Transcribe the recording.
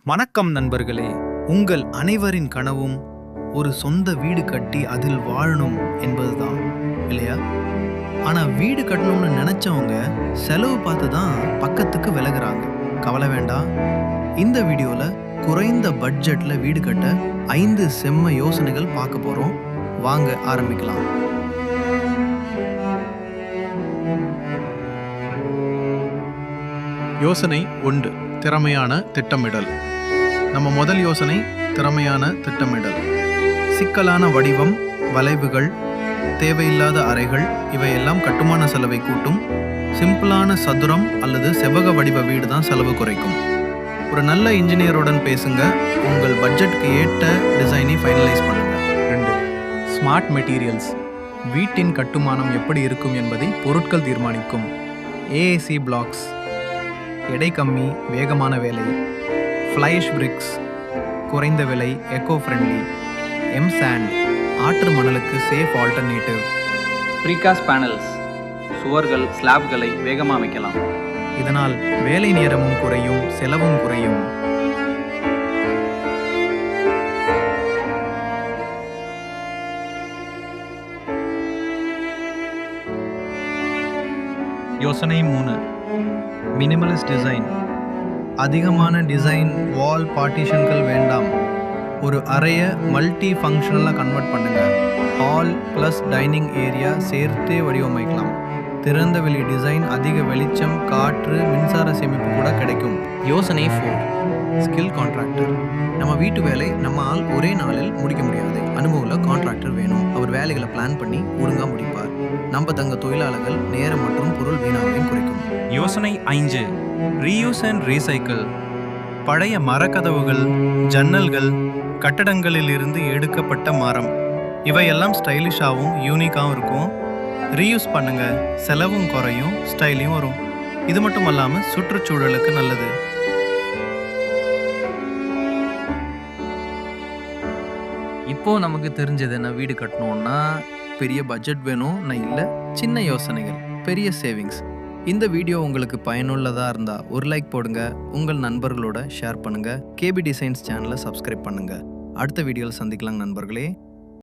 வணக்கம் நண்பர்களே. உங்கள் அனைவரின் கனவும் ஒரு சொந்த வீடு கட்டி அதில் வாழணும் என்பதுதான் இல்லையா? ஆனா வீடு கட்டணும்னு நினைச்சவங்க செலவு பார்த்து தான் பக்கத்துக்கு விலகுறாங்க. கவலை வேண்டாம். இந்த வீடியோல குறைந்த பட்ஜெட்ல வீடு கட்ட 5 செம்ம யோசனைகள் பார்க்க போறோம். வாங்க ஆரம்பிக்கலாம். யோசனை 1. திறமையான திட்டமிடல். நம்ம முதல் யோசனை திறமையான திட்டமிடல். சிக்கலான வடிவம், வளைவுகள், தேவையில்லாத அறைகள் இவையெல்லாம் கட்டுமான செலவை கூட்டும். சிம்பிளான சதுரம் அல்லது செவ்வக வடிவ வீடு தான் செலவு குறைக்கும். ஒரு நல்ல இன்ஜினியருடன் பேசுங்க. உங்கள் பட்ஜெட்க்கு ஏற்ற டிசைனை ஃபைனலைஸ் பண்ணுங்க. 2. Smart materials. வீட்டின் கட்டுமானம் எப்படி இருக்கும் என்பதை பொருட்கள் தீர்மானிக்கும். ஏஏசி பிளாக்ஸ், எடை கம்மி, வேகமான வேலை. ஃப்ளைஷ் பிரிக்ஸ், குறைந்த விலை, எக்கோ ஃப்ரெண்ட்லி. எம் சாண்ட், ஆற்று மணலுக்கு சேஃப் ஆல்டர்னேட்டிவ். ப்ரீகாஸ்ட் பேனல்ஸ், சுவர்கள், ஸ்லாப்களை வேகமாக அமைக்கலாம். இதனால் வேலை நேரமும் குறையும், செலவும் குறையும். யோசனை 3. Minimalist design. அதிகமான டிசைன், வால் பார்ட்டிஷன்கள் வேண்டாம். ஒரு அறையை மல்டி ஃபங்க்ஷனலாக கன்வெர்ட் பண்ணுங்க. ஹால் ப்ளஸ் டைனிங் ஏரியா சேர்த்தே வடிவமைக்கலாம். திறந்த வெளி டிசைன், அதிக வெளிச்சம், காற்று, மின்சார சேமிப்பு கூட கிடைக்கும். யோசனை 4. Skill contractor. நம்ம வீட்டு வேலை நம்ம ஆள் ஒரே நாளில் முடிக்க முடியாது. அனுபவத்தில் கான்ட்ராக்டர் வேணும். அவர் வேலைகளை பிளான் பண்ணி ஒழுங்காக முடிப்பார். நம்ம தங்க தொழிலாளர்கள் நேரம் மற்றும் பொருள் வீணாவையும் குறைக்கும். யோசனை 5. Reuse and recycle. பழைய மரக்கதவுகள், ஜன்னல்கள், கட்டடங்களில் இருந்து எடுக்கப்பட்ட மரம் இவையெல்லாம் ஸ்டைலிஷாகவும் யூனிக்காகவும் இருக்கும். ரீயூஸ் பண்ணுங்க, செலவும் குறையும், ஸ்டைலையும் வரும். இது மட்டும் இல்லாமல் சுற்றுச்சூழலுக்கு நல்லது. இப்போ நமக்கு தெரிஞ்சது என்ன? வீடு கட்டணும்னா பெரிய பட்ஜெட் வேணும் நான் இல்லை, சின்ன யோசனைகள், பெரிய சேவிங்ஸ். இந்த வீடியோ உங்களுக்கு பயனுள்ளதாக இருந்தால் ஒரு லைக் போடுங்க. உங்கள் நண்பர்களோட ஷேர் பண்ணுங்கள். கேபி டிசைன்ஸ் சேனலை சப்ஸ்கிரைப் பண்ணுங்கள். அடுத்த வீடியோவில் சந்திக்கலாம் நண்பர்களே.